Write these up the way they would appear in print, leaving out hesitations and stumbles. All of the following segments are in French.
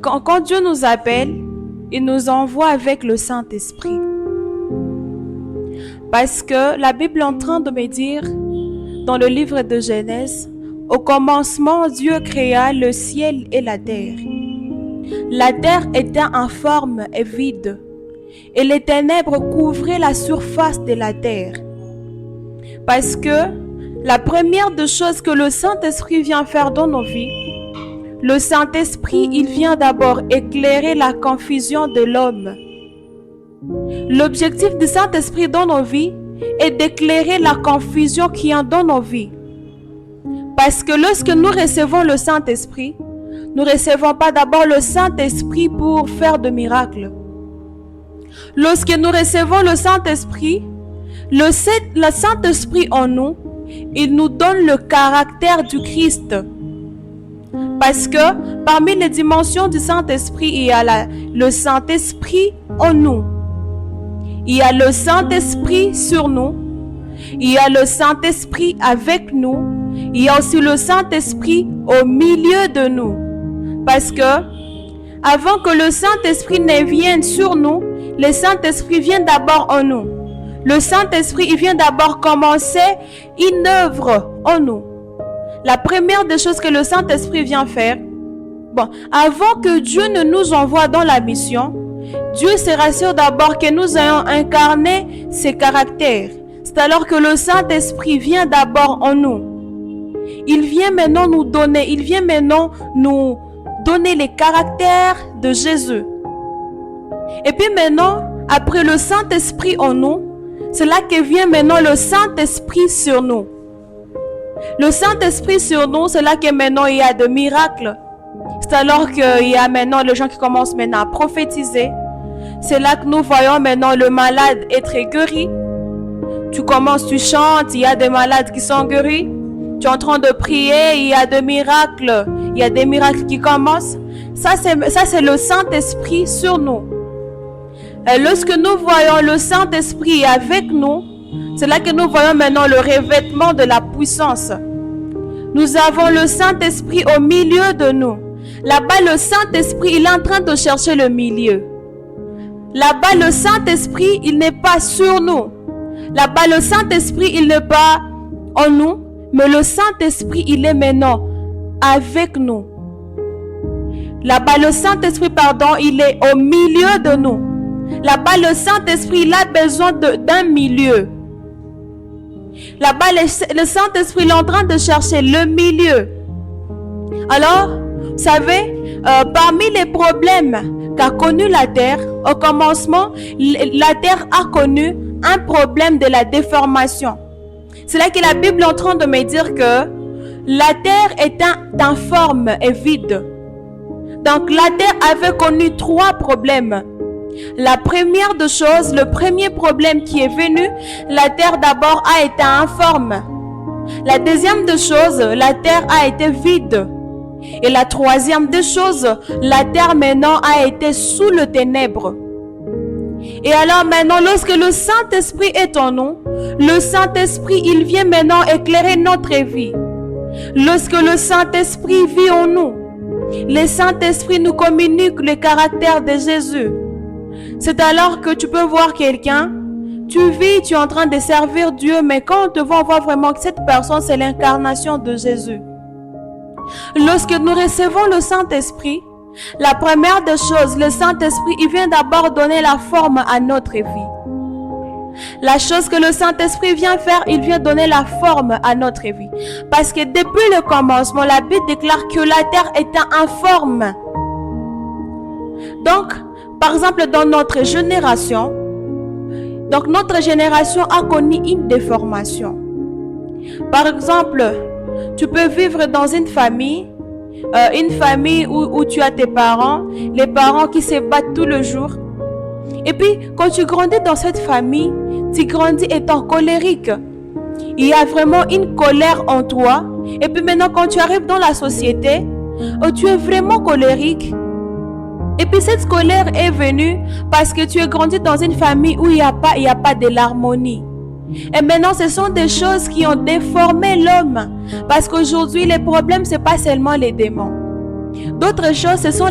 Quand Dieu nous appelle, il nous envoie avec le Saint-Esprit. Parce que la Bible est en train de me dire, dans le livre de Genèse, au commencement, Dieu créa le ciel et la terre. La terre était informe et vide, et les ténèbres couvraient la surface de la terre. Parce que la première des choses que le Saint-Esprit vient faire dans nos vies, le Saint-Esprit, il vient d'abord éclairer la confusion de l'homme. L'objectif du Saint-Esprit dans nos vies est d'éclairer la confusion qui est dans nos vies. Parce que lorsque nous recevons le Saint-Esprit, nous ne recevons pas d'abord le Saint-Esprit pour faire de miracles. Lorsque nous recevons le Saint-Esprit, le Saint-Esprit en nous, il nous donne le caractère du Christ. Parce que parmi les dimensions du Saint-Esprit, il y a le Saint-Esprit en nous. Il y a le Saint-Esprit sur nous. Il y a le Saint-Esprit avec nous. Il y a aussi le Saint-Esprit au milieu de nous. Parce que avant que le Saint-Esprit ne vienne sur nous, le Saint-Esprit vient d'abord en nous. Le Saint-Esprit, il vient d'abord commencer une œuvre en nous. La première des choses que le Saint-Esprit vient faire, avant que Dieu ne nous envoie dans la mission, Dieu se rassure d'abord que nous ayons incarné ses caractères. C'est alors que le Saint-Esprit vient d'abord en nous. Il vient maintenant nous donner les caractères de Jésus. Et puis maintenant, après le Saint-Esprit en nous, c'est là que vient maintenant le Saint-Esprit sur nous. Le Saint-Esprit sur nous, c'est là que maintenant il y a des miracles. C'est alors qu'il y a maintenant les gens qui commencent maintenant à prophétiser. C'est là que nous voyons maintenant le malade être guéri. Tu chantes, il y a des malades qui sont guéris. Tu es en train de prier, il y a des miracles. Il y a des miracles qui commencent. Ça, c'est le Saint-Esprit sur nous. Et lorsque nous voyons le Saint-Esprit avec nous, c'est là que nous voyons maintenant le revêtement de la puissance. Nous avons le Saint-Esprit au milieu de nous. Là-bas, le Saint-Esprit, il est en train de chercher le milieu. Là-bas, le Saint-Esprit, il n'est pas sur nous. Là-bas, le Saint-Esprit, il n'est pas en nous, mais le Saint-Esprit, il est maintenant avec nous. Là-bas, le Saint-Esprit, il est au milieu de nous. Là-bas, le Saint-Esprit, il a besoin d'un milieu. Là-bas, le Saint-Esprit est en train de chercher le milieu. Alors, vous savez, parmi les problèmes qu'a connu la terre, au commencement, la terre a connu un problème de la déformation. C'est là que la Bible est en train de me dire que la terre est informe et vide. Donc, la terre avait connu 3 problèmes. La première des choses, le premier problème qui est venu, la terre d'abord a été informe. La deuxième des choses, la terre a été vide. Et la troisième des choses, la terre maintenant a été sous le ténèbre. Et alors maintenant, lorsque le Saint-Esprit est en nous, le Saint-Esprit, il vient maintenant éclairer notre vie. Lorsque le Saint-Esprit vit en nous, le Saint-Esprit nous communique le caractère de Jésus. C'est alors que tu peux voir quelqu'un, tu vis, tu es en train de servir Dieu, mais quand on te voit, on voit vraiment que cette personne, c'est l'incarnation de Jésus. Lorsque nous recevons le Saint-Esprit, la première des choses, le Saint-Esprit, il vient d'abord donner la forme à notre vie. La chose que le Saint-Esprit vient faire, il vient donner la forme à notre vie. Parce que depuis le commencement, la Bible déclare que la terre est informe. Donc, par exemple, dans notre génération, a connu une déformation. Par exemple, tu peux vivre dans une famille où tu as tes parents, les parents qui se battent tout le jour. Et puis, quand tu grandis dans cette famille, tu grandis étant colérique. Il y a vraiment une colère en toi. Et puis maintenant, quand tu arrives dans la société, tu es vraiment colérique. Et puis cette colère est venue parce que tu es grandi dans une famille où il n'y a pas de l'harmonie. Et maintenant, ce sont des choses qui ont déformé l'homme. Parce qu'aujourd'hui, les problèmes, ce n'est pas seulement les démons. D'autres choses, ce sont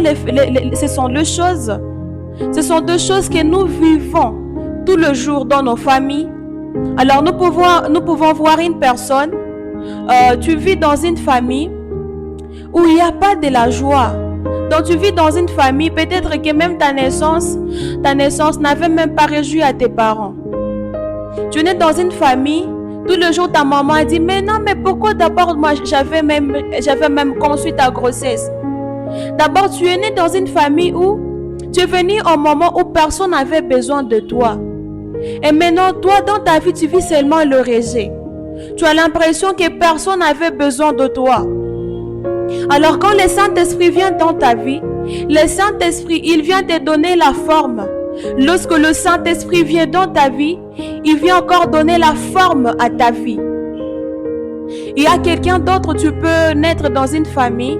deux choses que nous vivons tout le jour dans nos familles. Alors nous pouvons voir une personne, tu vis dans une famille où il n'y a pas de la joie. Donc tu vis dans une famille, peut-être que même ta naissance n'avait même pas réjoui à tes parents. Tu es né dans une famille, tout le jour ta maman a dit, mais non, mais pourquoi d'abord moi j'avais même conçu ta grossesse. D'abord tu es né dans une famille où tu es venu au moment où personne n'avait besoin de toi. Et maintenant, toi, dans ta vie, tu vis seulement le rejet. Tu as l'impression que personne n'avait besoin de toi. Alors, quand le Saint-Esprit vient dans ta vie, le Saint-Esprit, il vient te donner la forme. Lorsque le Saint-Esprit vient dans ta vie, il vient encore donner la forme à ta vie. Il y a quelqu'un d'autre, tu peux naître dans une famille.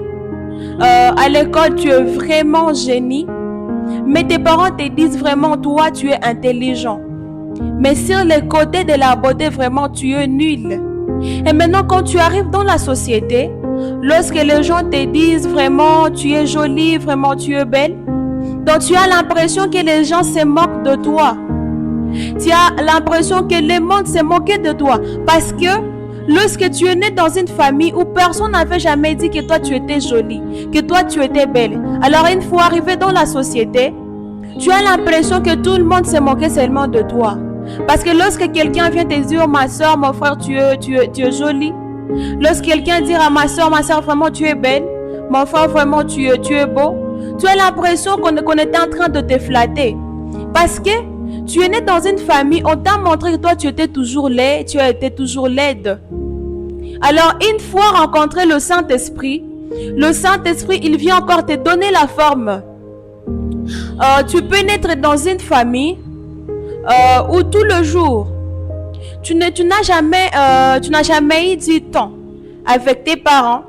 À l'école, tu es vraiment génie. Mais tes parents te disent vraiment, toi, tu es intelligent. Mais sur le côté de la beauté, vraiment, tu es nul. Et maintenant, quand tu arrives dans la société, lorsque les gens te disent vraiment, tu es jolie, vraiment, tu es belle, donc tu as l'impression que les gens se moquent de toi. Tu as l'impression que le monde se moquait de toi. Parce que lorsque tu es né dans une famille où personne n'avait jamais dit que toi, tu étais jolie, que toi, tu étais belle. Alors, une fois arrivé dans la société, tu as l'impression que tout le monde se moquait seulement de toi. Parce que lorsque quelqu'un vient te dire, ma soeur, mon frère, tu es jolie. Lorsque quelqu'un dit à ma soeur, vraiment, tu es belle. Mon frère, vraiment, tu es beau. Tu as l'impression qu'on était en train de te flatter. Parce que tu es né dans une famille, on t'a montré que toi, tu étais toujours laid, tu as été toujours laide. Alors, une fois rencontré le Saint-Esprit, il vient encore te donner la forme. Tu peux naître dans une famille où tout le jour, tu n'as jamais eu du temps avec tes parents.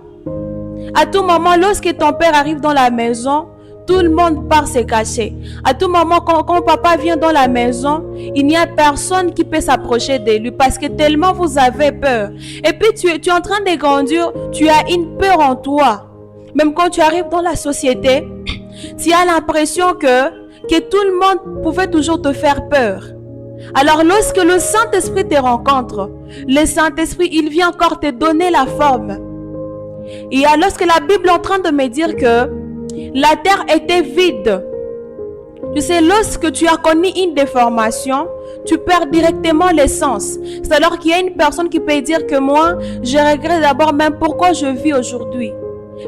À tout moment, lorsque ton père arrive dans la maison, tout le monde part se cacher. À tout moment, quand papa vient dans la maison, il n'y a personne qui peut s'approcher de lui parce que tellement vous avez peur. Et puis, tu es en train de grandir, tu as une peur en toi. Même quand tu arrives dans la société, tu as l'impression que tout le monde pouvait toujours te faire peur. Alors, lorsque le Saint-Esprit te rencontre, le Saint-Esprit, il vient encore te donner la forme. Et lorsque la Bible est en train de me dire que la terre était vide, tu sais, lorsque tu as connu une déformation, tu perds directement l'essence. C'est alors qu'il y a une personne qui peut dire que moi, je regrette d'abord même pourquoi je vis aujourd'hui.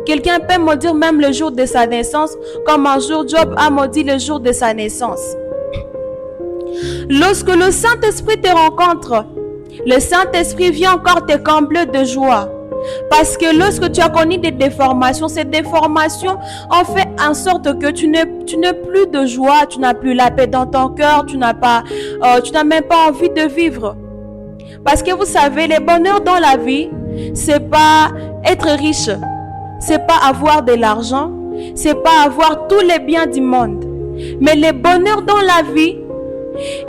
Quelqu'un peut me dire même le jour de sa naissance, comme un jour Job a maudit le jour de sa naissance. Lorsque le Saint-Esprit te rencontre, le Saint-Esprit vient encore te combler de joie. Parce que lorsque tu as connu des déformations, ces déformations ont fait en sorte que tu n'as plus de joie, tu n'as plus la paix dans ton cœur, tu n'as même pas envie de vivre. Parce que vous savez, le bonheur dans la vie, c'est pas être riche, c'est pas avoir de l'argent, c'est pas avoir tous les biens du monde. Mais le bonheur dans la vie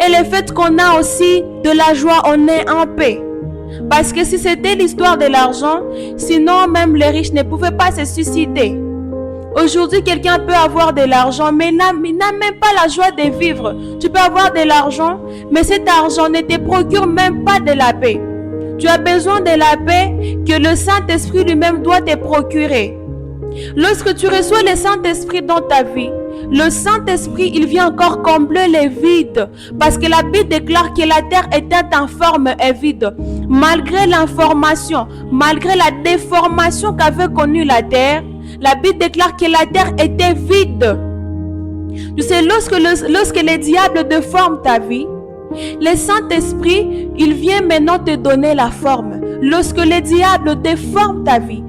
et le fait qu'on a aussi de la joie, on est en paix. Parce que si c'était l'histoire de l'argent, sinon même les riches ne pouvaient pas se suicider. Aujourd'hui, quelqu'un peut avoir de l'argent, mais n'a même pas la joie de vivre. Tu peux avoir de l'argent, mais cet argent ne te procure même pas de la paix. Tu as besoin de la paix que le Saint-Esprit lui-même doit te procurer. Lorsque tu reçois le Saint-Esprit dans ta vie, le Saint-Esprit, il vient encore combler les vides. Parce que la Bible déclare que la terre était informe et vide. Malgré l'information, malgré la déformation qu'avait connue la terre, la Bible déclare que la terre était vide. Tu sais, lorsque le diable déforme ta vie, le Saint-Esprit, il vient maintenant te donner la forme. Lorsque le diable déforme ta vie,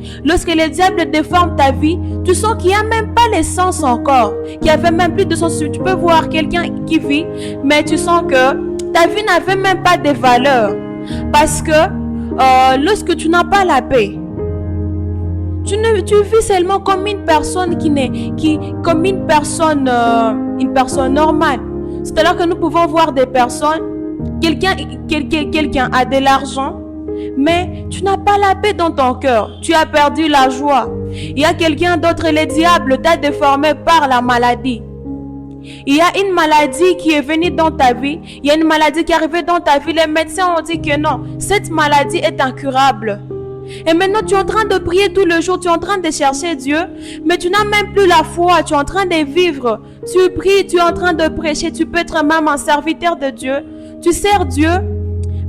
tu sens qu'il n'y a même pas l'essence encore, qu'il n'y avait même plus de sens. Tu peux voir quelqu'un qui vit, mais tu sens que ta vie n'avait même pas de valeur. Parce que lorsque tu n'as pas la paix, tu vis seulement comme une personne comme une personne normale. C'est alors que nous pouvons voir des personnes, quelqu'un a de l'argent, mais tu n'as pas la paix dans ton cœur. Tu as perdu la joie. Il y a quelqu'un d'autre, le diable t'a déformé par la maladie. Il y a une maladie qui est venue dans ta vie. Il y a une maladie qui est arrivée dans ta vie. Les médecins ont dit que non, cette maladie est incurable. Et maintenant, tu es en train de prier tout le jour. Tu es en train de chercher Dieu. Mais tu n'as même plus la foi. Tu es en train de vivre. Tu pries, tu es en train de prêcher. Tu peux être même un serviteur de Dieu. Tu sers Dieu.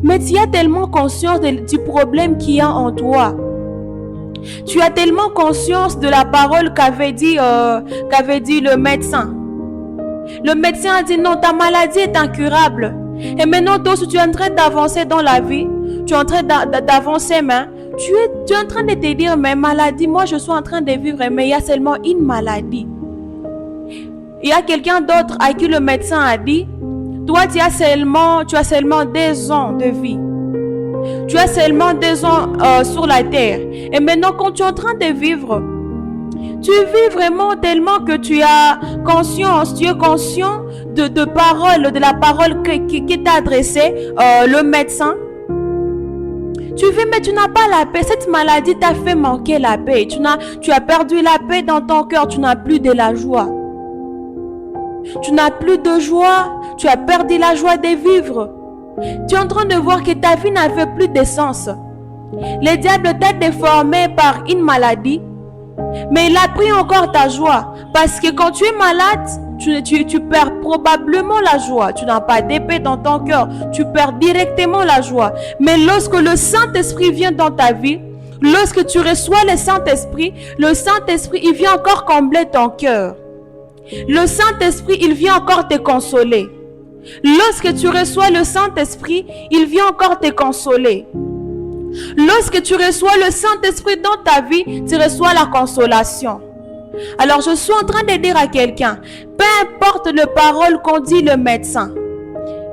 Mais tu as tellement conscience du problème qu'il y a en toi. Tu as tellement conscience de la parole qu'avait dit le médecin. Le médecin a dit non, ta maladie est incurable. Et maintenant, toi, tu es en train d'avancer dans la vie. Tu es en train d'avancer, mais tu es en train de te dire, mais maladie, moi je suis en train de vivre, mais il y a seulement une maladie. Il y a quelqu'un d'autre à qui le médecin a dit, toi tu as seulement 2 ans de vie. Tu as seulement 2 ans sur la terre. Et maintenant, quand tu es en train de vivre, tu vis vraiment tellement que tu as conscience, tu es conscient de la parole qui t'a adressée le médecin. Tu vis, mais tu n'as pas la paix. Cette maladie t'a fait manquer la paix. Tu as perdu la paix dans ton cœur. Tu n'as plus de la joie. Tu n'as plus de joie. Tu as perdu la joie de vivre. Tu es en train de voir que ta vie n'avait plus de sens. Le diable t'a déformé par une maladie. Mais il a pris encore ta joie. Parce que quand tu es malade, tu perds probablement la joie. Tu n'as pas d'épée dans ton cœur. Tu perds directement la joie. Mais lorsque le Saint-Esprit vient dans ta vie, lorsque tu reçois le Saint-Esprit, il vient encore combler ton cœur. Le Saint-Esprit, il vient encore te consoler. Lorsque tu reçois le Saint-Esprit, il vient encore te consoler. Lorsque tu reçois le Saint-Esprit dans ta vie, tu reçois la consolation. Alors je suis en train de dire à quelqu'un, peu importe les paroles qu'on dit le médecin,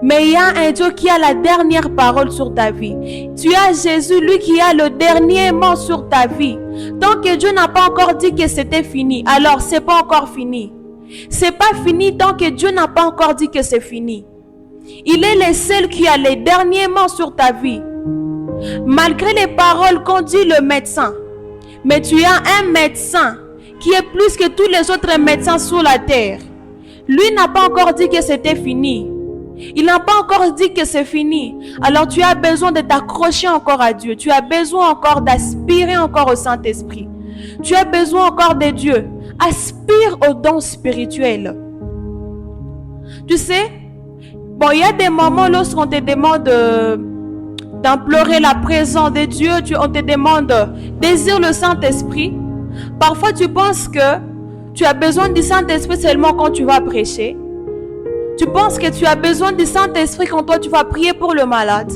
mais il y a un Dieu qui a la dernière parole sur ta vie. Tu as Jésus, lui qui a le dernier mot sur ta vie. Tant que Dieu n'a pas encore dit que c'était fini, alors c'est pas encore fini. C'est pas fini tant que Dieu n'a pas encore dit que c'est fini. Il est le seul qui a les derniers mots sur ta vie. Malgré les paroles qu'ont dit le médecin, mais tu as un médecin qui est plus que tous les autres médecins sur la terre. Lui n'a pas encore dit que c'était fini. Il n'a pas encore dit que c'est fini. Alors tu as besoin de t'accrocher encore à Dieu. Tu as besoin encore d'aspirer encore au Saint-Esprit. Tu as besoin encore de Dieu. Aspire aux dons spirituels. Tu sais, bon, il y a des moments lorsqu'on te demande d'implorer la présence de Dieu, on te demande désire le Saint-Esprit. Parfois, tu penses que tu as besoin du Saint-Esprit seulement quand tu vas prêcher. Tu penses que tu as besoin du Saint-Esprit quand toi tu vas prier pour le malade.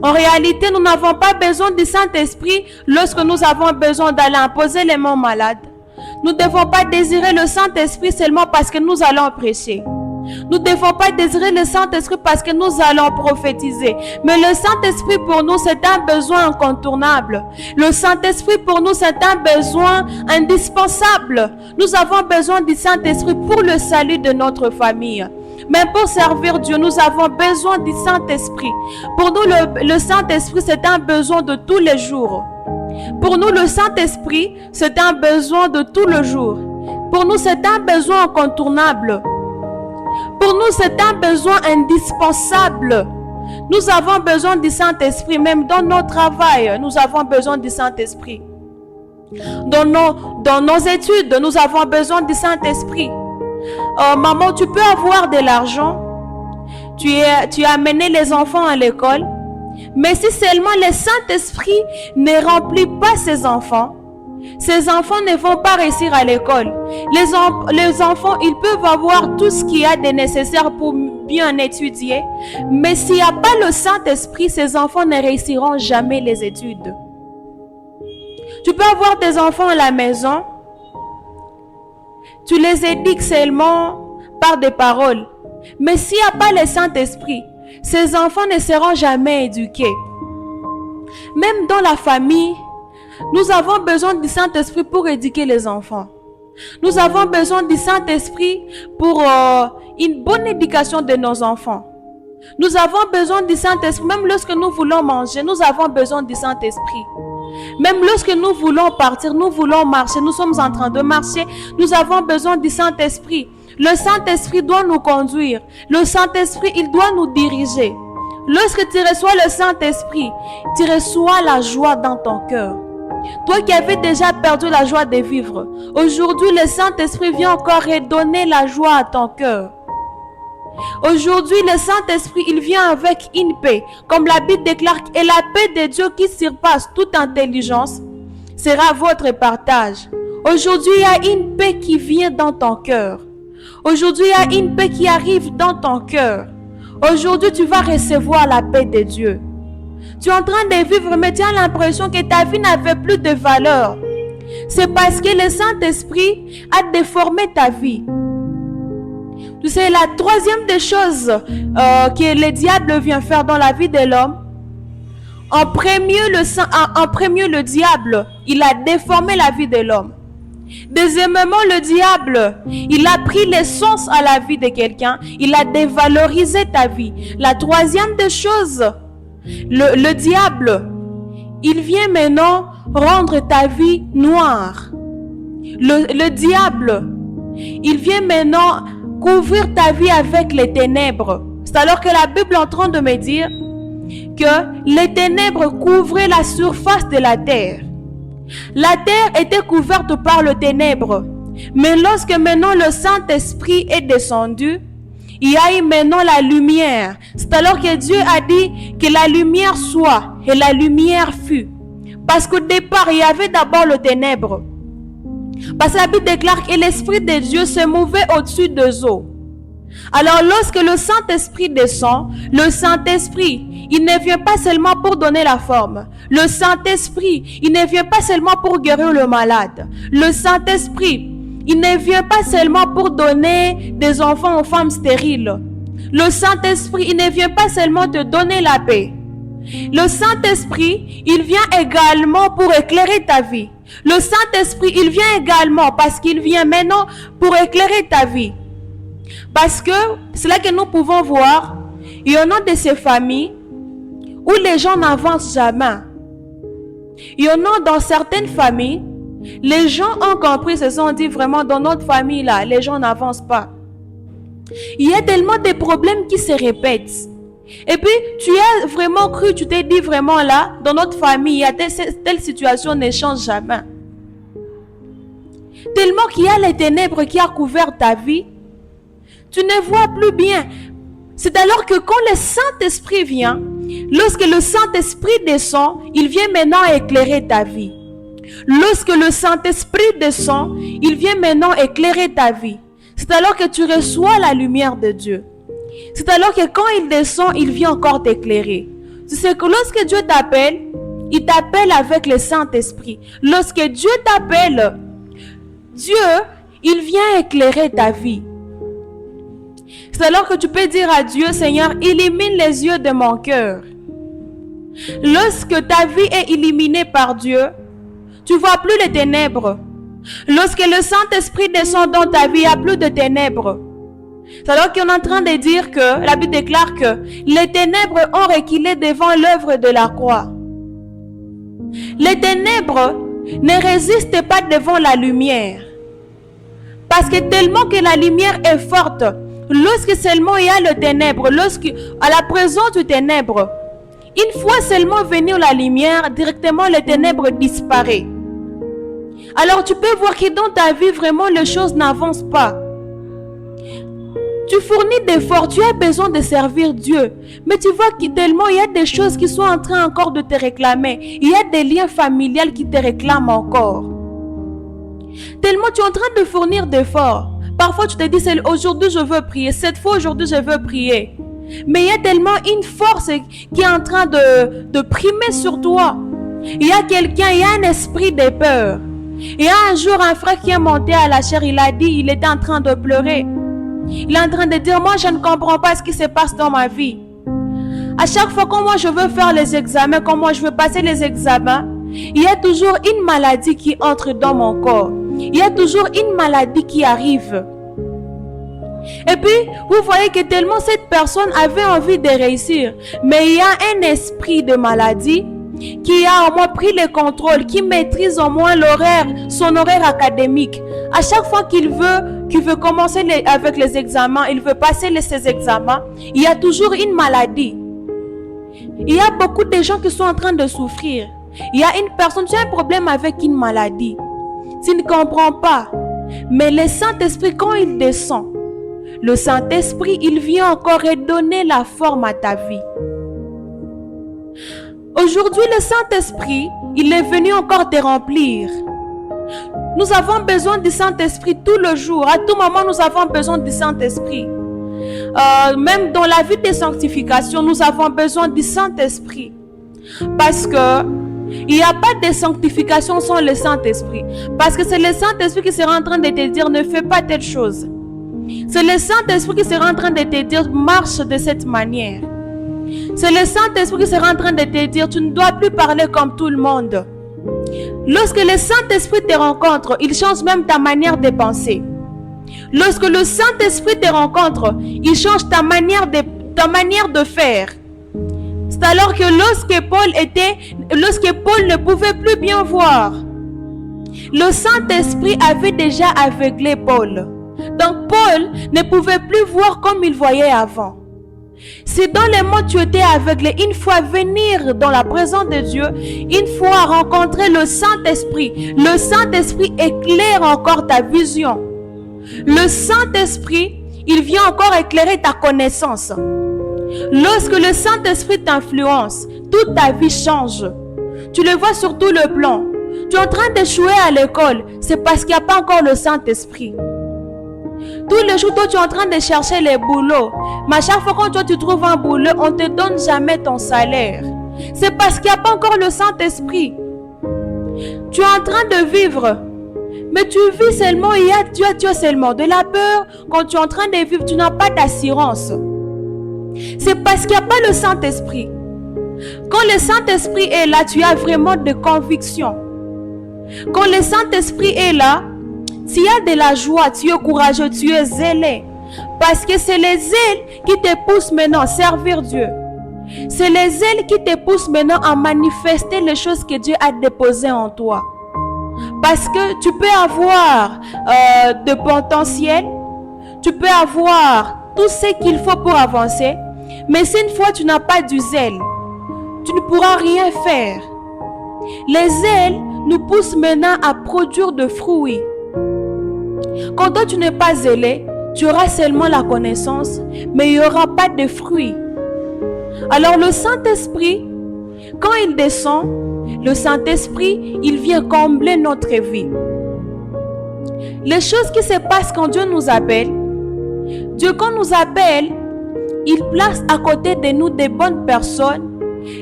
En réalité, nous n'avons pas besoin du Saint-Esprit lorsque nous avons besoin d'aller imposer les mains malades. Nous ne devons pas désirer le Saint-Esprit seulement parce que nous allons prêcher. Nous ne devons pas désirer le Saint-Esprit parce que nous allons prophétiser. Mais le Saint-Esprit pour nous, c'est un besoin incontournable. Le Saint-Esprit pour nous, c'est un besoin indispensable. Nous avons besoin du Saint-Esprit pour le salut de notre famille. Même pour servir Dieu, nous avons besoin du Saint-Esprit. Pour nous, le Saint-Esprit, c'est un besoin de tous les jours. Pour nous, le Saint-Esprit, c'est un besoin de tous les jours. Pour nous, c'est un besoin incontournable. Pour nous, c'est un besoin indispensable. Nous avons besoin du Saint-Esprit, même dans notre travail, nous avons besoin du Saint-Esprit. Dans nos études, nous avons besoin du Saint-Esprit. Maman, tu peux avoir de l'argent. Tu as amené les enfants à l'école. Mais si seulement le Saint-Esprit ne remplit pas ces enfants ne vont pas réussir à l'école. Les enfants, ils peuvent avoir tout ce qu'il y a de nécessaire pour bien étudier. Mais s'il n'y a pas le Saint-Esprit, ces enfants ne réussiront jamais les études. Tu peux avoir tes enfants à la maison. Tu les éduques seulement par des paroles. Mais s'il n'y a pas le Saint-Esprit, ces enfants ne seront jamais éduqués. Même dans la famille, nous avons besoin du Saint-Esprit pour éduquer les enfants. Nous avons besoin du Saint-Esprit pour une bonne éducation de nos enfants. Nous avons besoin du Saint-Esprit, même lorsque nous voulons manger, nous avons besoin du Saint-Esprit. Même lorsque nous voulons partir, nous voulons marcher, nous sommes en train de marcher, nous avons besoin du Saint-Esprit. Le Saint-Esprit doit nous conduire. Le Saint-Esprit, il doit nous diriger. Lorsque tu reçois le Saint-Esprit, tu reçois la joie dans ton cœur. Toi qui avais déjà perdu la joie de vivre, aujourd'hui le Saint-Esprit vient encore redonner la joie à ton cœur. Aujourd'hui le Saint-Esprit, il vient avec une paix, comme la Bible déclare, et la paix de Dieu qui surpasse toute intelligence sera votre partage. Aujourd'hui il y a une paix qui vient dans ton cœur. Aujourd'hui il y a une paix qui arrive dans ton cœur. Aujourd'hui tu vas recevoir la paix de Dieu. Tu es en train de vivre, mais tu as l'impression que ta vie n'avait plus de valeur. C'est parce que le Saint-Esprit a déformé ta vie. Tu sais, la troisième des choses que le diable vient faire dans la vie de l'homme, en premier, le diable, il a déformé la vie de l'homme. Deuxièmement, le diable, il a pris l'essence à la vie de quelqu'un, il a dévalorisé ta vie. La troisième des choses, le diable, il vient maintenant rendre ta vie noire. Le diable, il vient maintenant couvrir ta vie avec les ténèbres. C'est alors que la Bible est en train de me dire que les ténèbres couvraient la surface de la terre. La terre était couverte par le ténèbre. Mais lorsque maintenant le Saint-Esprit est descendu, il y a eu maintenant la lumière. C'est alors que Dieu a dit que la lumière soit, et la lumière fut. Parce qu'au départ, il y avait d'abord le ténèbre. Parce que la Bible déclare que l'Esprit de Dieu se mouvait au-dessus des eaux. Alors lorsque le Saint-Esprit descend, le Saint-Esprit, il ne vient pas seulement pour donner la forme. Le Saint-Esprit, il ne vient pas seulement pour guérir le malade. Le Saint-Esprit, il ne vient pas seulement pour donner des enfants aux femmes stériles. Le Saint-Esprit, il ne vient pas seulement te donner la paix. Le Saint-Esprit, il vient également pour éclairer ta vie. Le Saint-Esprit, il vient également parce qu'il vient maintenant pour éclairer ta vie. Parce que c'est là que nous pouvons voir, il y en a de ces familles où les gens n'avancent jamais. Il y en a dans certaines familles, les gens ont compris, se sont dit vraiment dans notre famille là, les gens n'avancent pas. Il y a tellement de problèmes qui se répètent. Et puis, tu as vraiment cru, tu t'es dit vraiment là, dans notre famille, il y a telle situation ne change jamais. Tellement qu'il y a les ténèbres qui a couvert ta vie, tu ne vois plus bien. C'est alors que quand le Saint-Esprit vient, lorsque le Saint-Esprit descend, il vient maintenant éclairer ta vie. Lorsque le Saint-Esprit descend, il vient maintenant éclairer ta vie. C'est alors que tu reçois la lumière de Dieu. C'est alors que quand il descend, il vient encore t'éclairer. Tu sais que lorsque Dieu t'appelle, il t'appelle avec le Saint-Esprit. Lorsque Dieu t'appelle, Dieu, il vient éclairer ta vie. C'est alors que tu peux dire à Dieu, Seigneur, illumine les yeux de mon cœur. Lorsque ta vie est illuminée par Dieu, tu ne vois plus les ténèbres. Lorsque le Saint-Esprit descend dans ta vie, il n'y a plus de ténèbres. C'est alors qu'on est en train de dire que, la Bible déclare que les ténèbres ont reculé devant l'œuvre de la croix. Les ténèbres ne résistent pas devant la lumière. Parce que tellement que la lumière est forte, lorsque seulement il y a le ténèbre, lorsque à la présence du ténèbre, une fois seulement venue la lumière, directement le ténèbre disparaît. Alors tu peux voir que dans ta vie, vraiment, les choses n'avancent pas. Tu fournis d'efforts, tu as besoin de servir Dieu. Mais tu vois que tellement il y a des choses qui sont en train encore de te réclamer. Il y a des liens familiaux qui te réclament encore. Tellement tu es en train de fournir d'efforts. Parfois tu te dis, aujourd'hui je veux prier. Cette fois aujourd'hui je veux prier. Mais il y a tellement une force qui est en train de primer sur toi. Il y a quelqu'un, il y a un esprit de peur. Il y a un jour un frère qui est monté à la chair, il a dit, il était en train de pleurer. Il est en train de dire, moi je ne comprends pas ce qui se passe dans ma vie. À chaque fois que moi je veux faire les examens, quand moi je veux passer les examens, il y a toujours une maladie qui entre dans mon corps. Il y a toujours une maladie qui arrive. Et puis, vous voyez que tellement cette personne avait envie de réussir, mais il y a un esprit de maladie qui a au moins pris le contrôle, qui maîtrise au moins son horaire académique. À chaque fois qu'il veut commencer avec les examens, il veut passer ses examens, il y a toujours une maladie. Il y a beaucoup de gens qui sont en train de souffrir. Il y a une personne qui a un problème avec une maladie. Tu ne comprends pas. Mais le Saint-Esprit, quand il descend, le Saint-Esprit, il vient encore redonner la forme à ta vie. Aujourd'hui, le Saint-Esprit, il est venu encore te remplir. Nous avons besoin du Saint-Esprit tout le jour. À tout moment, nous avons besoin du Saint-Esprit. Même dans la vie de sanctification, nous avons besoin du Saint-Esprit. Parce que il n'y a pas de sanctification sans le Saint-Esprit. Parce que c'est le Saint-Esprit qui sera en train de te dire ne fais pas telle chose. C'est le Saint-Esprit qui sera en train de te dire marche de cette manière. C'est le Saint-Esprit qui sera en train de te dire tu ne dois plus parler comme tout le monde. Lorsque le Saint-Esprit te rencontre, il change même ta manière de penser. Lorsque le Saint-Esprit te rencontre, il change ta manière de faire. C'est alors que lorsque Paul ne pouvait plus bien voir, le Saint-Esprit avait déjà aveuglé Paul. Donc Paul ne pouvait plus voir comme il voyait avant. Si dans les mots tu étais aveuglé, une fois venir dans la présence de Dieu, une fois rencontrer le Saint-Esprit éclaire encore ta vision. Le Saint-Esprit, il vient encore éclairer ta connaissance. Lorsque le Saint-Esprit t'influence, toute ta vie change. Tu le vois sur tout le plan. Tu es en train d'échouer à l'école, c'est parce qu'il n'y a pas encore le Saint-Esprit. Tous les jours, toi, tu es en train de chercher les boulots. Mais à chaque fois que toi, tu trouves un boulot, on ne te donne jamais ton salaire. C'est parce qu'il n'y a pas encore le Saint-Esprit. Tu es en train de vivre. Mais tu vis seulement, tu as seulement de la peur. Quand tu es en train de vivre, tu n'as pas d'assurance. C'est parce qu'il n'y a pas le Saint-Esprit. Quand le Saint-Esprit est là, tu as vraiment de conviction. Quand le Saint-Esprit est là, tu as de la joie, tu es courageux, tu es zélé. Parce que c'est les ailes qui te poussent maintenant à servir Dieu. C'est les ailes qui te poussent maintenant à manifester les choses que Dieu a déposées en toi. Parce que tu peux avoir de potentiel, tu peux avoir tout ce qu'il faut pour avancer, mais si une fois tu n'as pas du zèle, tu ne pourras rien faire. Les ailes nous poussent maintenant à produire de fruits. Quand toi tu n'es pas zélé, tu auras seulement la connaissance, mais il n'y aura pas de fruits. Alors le Saint-Esprit, quand il descend, le Saint-Esprit, il vient combler notre vie. Les choses qui se passent quand Dieu nous appelle, Dieu quand nous appelle, il place à côté de nous des bonnes personnes,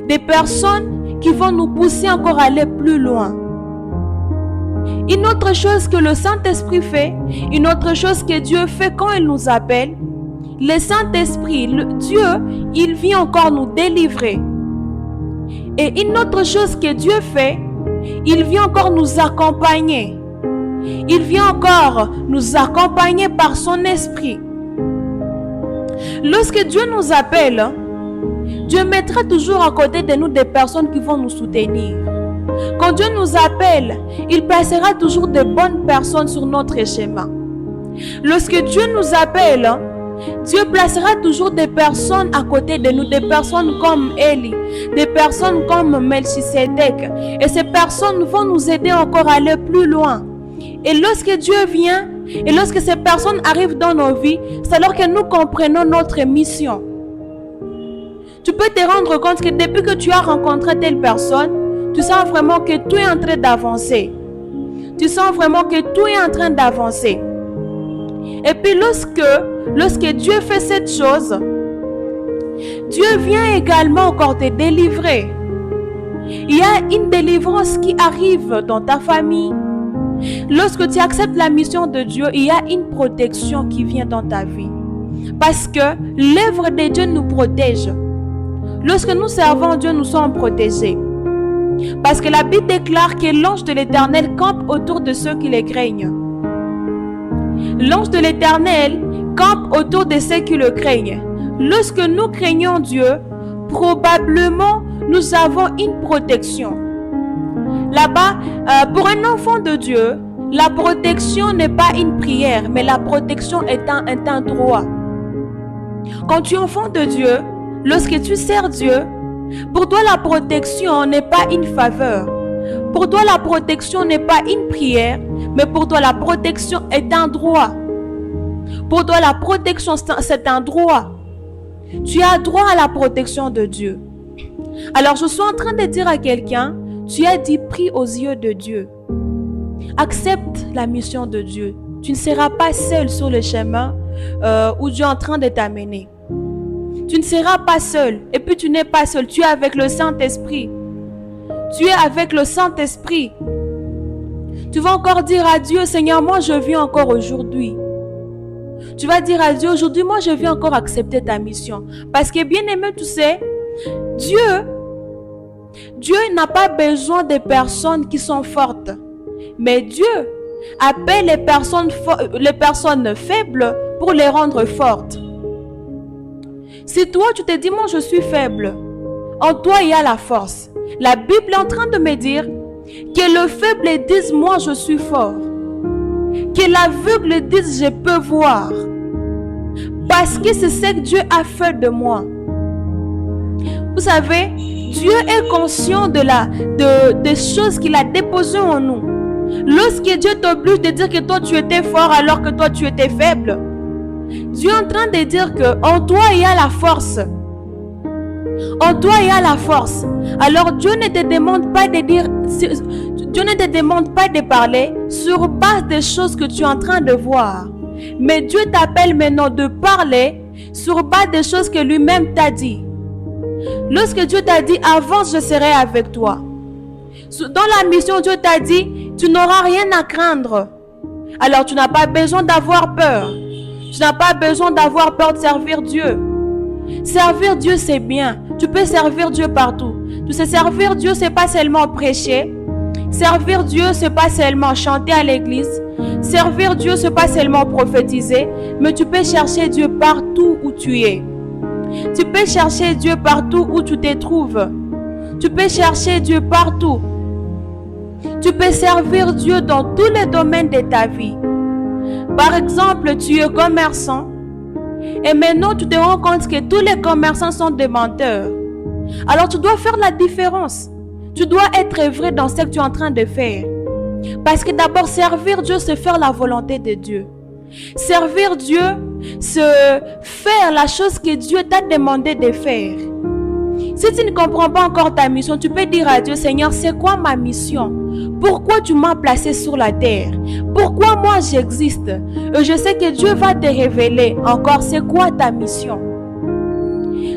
des personnes qui vont nous pousser encore à aller plus loin. Une autre chose que le Saint-Esprit fait, une autre chose que Dieu fait quand il nous appelle, le Saint-Esprit, Dieu, il vient encore nous délivrer. Et une autre chose que Dieu fait, il vient encore nous accompagner. Il vient encore nous accompagner par son esprit. Lorsque Dieu nous appelle, Dieu mettra toujours à côté de nous des personnes qui vont nous soutenir. Quand Dieu nous appelle, il placera toujours de bonnes personnes sur notre chemin. Lorsque Dieu nous appelle, Dieu placera toujours des personnes à côté de nous, des personnes comme Élie, des personnes comme Melchisédek. Et ces personnes vont nous aider encore à aller plus loin. Et lorsque Dieu vient, et lorsque ces personnes arrivent dans nos vies, c'est alors que nous comprenons notre mission. Tu peux te rendre compte que depuis que tu as rencontré telle personne, tu sens vraiment que tout est en train d'avancer. Tu sens vraiment que tout est en train d'avancer. Et puis lorsque Dieu fait cette chose, Dieu vient également encore te délivrer. Il y a une délivrance qui arrive dans ta famille. Lorsque tu acceptes la mission de Dieu, il y a une protection qui vient dans ta vie. Parce que l'œuvre de Dieu nous protège. Lorsque nous servons Dieu, nous sommes protégés. Parce que la Bible déclare que l'ange de l'Éternel campe autour de ceux qui le craignent. L'ange de l'Éternel campe autour de ceux qui le craignent. Lorsque nous craignons Dieu, probablement nous avons une protection. Là-bas, pour un enfant de Dieu, la protection n'est pas une prière, mais la protection est un droit. Quand tu es enfant de Dieu, lorsque tu sers Dieu, pour toi la protection n'est pas une faveur. Pour toi la protection n'est pas une prière, mais pour toi la protection est un droit. Pour toi la protection c'est un droit. Tu as droit à la protection de Dieu. Alors je suis en train de dire à quelqu'un, tu as dit prie aux yeux de Dieu. Accepte la mission de Dieu. Tu ne seras pas seul sur le chemin où Dieu est en train de t'amener. Tu ne seras pas seul. Et puis tu n'es pas seul. Tu es avec le Saint-Esprit. Tu es avec le Saint-Esprit. Tu vas encore dire à Dieu, Seigneur, moi je viens encore aujourd'hui. Tu vas dire à Dieu, aujourd'hui, moi je viens encore accepter ta mission. Parce que bien aimé, tu sais, Dieu n'a pas besoin de personnes qui sont fortes. Mais Dieu appelle les personnes faibles pour les rendre fortes. Si toi tu te dis, moi je suis faible, en toi il y a la force. La Bible est en train de me dire que le faible dise, moi je suis fort. Que l'aveugle dise, je peux voir. Parce que c'est ce que Dieu a fait de moi. Vous savez, Dieu est conscient des choses qu'il a déposées en nous. Lorsque Dieu t'oblige de dire que toi tu étais fort alors que toi tu étais faible, Dieu est en train de dire que en toi il y a la force. En toi il y a la force. Alors Dieu ne te demande pas de dire, Dieu ne te demande pas de parler sur base des choses que tu es en train de voir. Mais Dieu t'appelle maintenant de parler sur base des choses que lui-même t'a dit. Lorsque Dieu t'a dit, avance, je serai avec toi. Dans la mission, Dieu t'a dit, tu n'auras rien à craindre. Alors tu n'as pas besoin d'avoir peur. Tu n'as pas besoin d'avoir peur de servir Dieu. Servir Dieu, c'est bien. Tu peux servir Dieu partout. Tu sais, servir Dieu, c'est pas seulement prêcher. Servir Dieu, c'est pas seulement chanter à l'église. Servir Dieu, c'est pas seulement prophétiser. Mais tu peux chercher Dieu partout où tu es. Tu peux chercher Dieu partout où tu te trouves. Tu peux chercher Dieu partout. Tu peux servir Dieu dans tous les domaines de ta vie. Par exemple, tu es commerçant. Et maintenant, tu te rends compte que tous les commerçants sont des menteurs. Alors, tu dois faire la différence. Tu dois être vrai dans ce que tu es en train de faire. Parce que d'abord, servir Dieu, c'est faire la volonté de Dieu. Servir Dieu, c'est faire la chose que Dieu t'a demandé de faire. Si tu ne comprends pas encore ta mission, tu peux dire à Dieu, Seigneur, c'est quoi ma mission? Pourquoi tu m'as placé sur la terre? Pourquoi moi j'existe? Et je sais que Dieu va te révéler encore c'est quoi ta mission.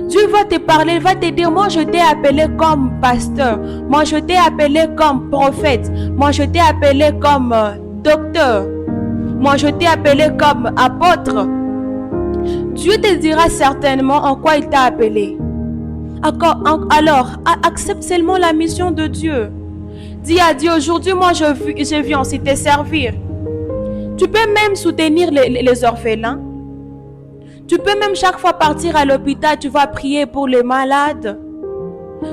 Dieu va te parler, va te dire, moi je t'ai appelé comme pasteur, moi je t'ai appelé comme prophète, moi je t'ai appelé comme docteur, moi je t'ai appelé comme apôtre. Dieu te dira certainement en quoi il t'a appelé. Alors, accepte seulement la mission de Dieu. Dis à Dieu, aujourd'hui, moi, je viens aussi te servir. Tu peux même soutenir les orphelins. Tu peux même chaque fois partir à l'hôpital, tu vas prier pour les malades.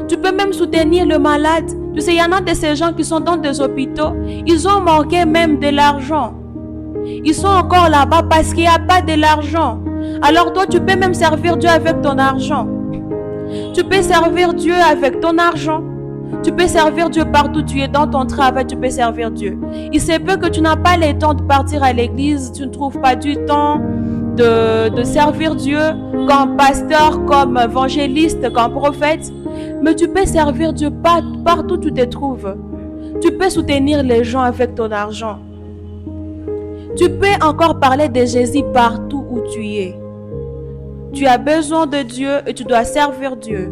Tu peux même soutenir le malade. Tu sais, il y en a de ces gens qui sont dans des hôpitaux, ils ont manqué même de l'argent. Ils sont encore là-bas parce qu'il n'y a pas de l'argent. Alors toi, tu peux même servir Dieu avec ton argent. Tu peux servir Dieu avec ton argent. Tu peux servir Dieu partout tu es dans ton travail, tu peux servir Dieu. Il se peut que tu n'as pas le temps de partir à l'église, tu ne trouves pas du temps de servir Dieu comme pasteur, comme évangéliste, comme prophète. Mais tu peux servir Dieu partout où tu te trouves. Tu peux soutenir les gens avec ton argent. Tu peux encore parler de Jésus partout où tu es. Tu as besoin de Dieu et tu dois servir Dieu.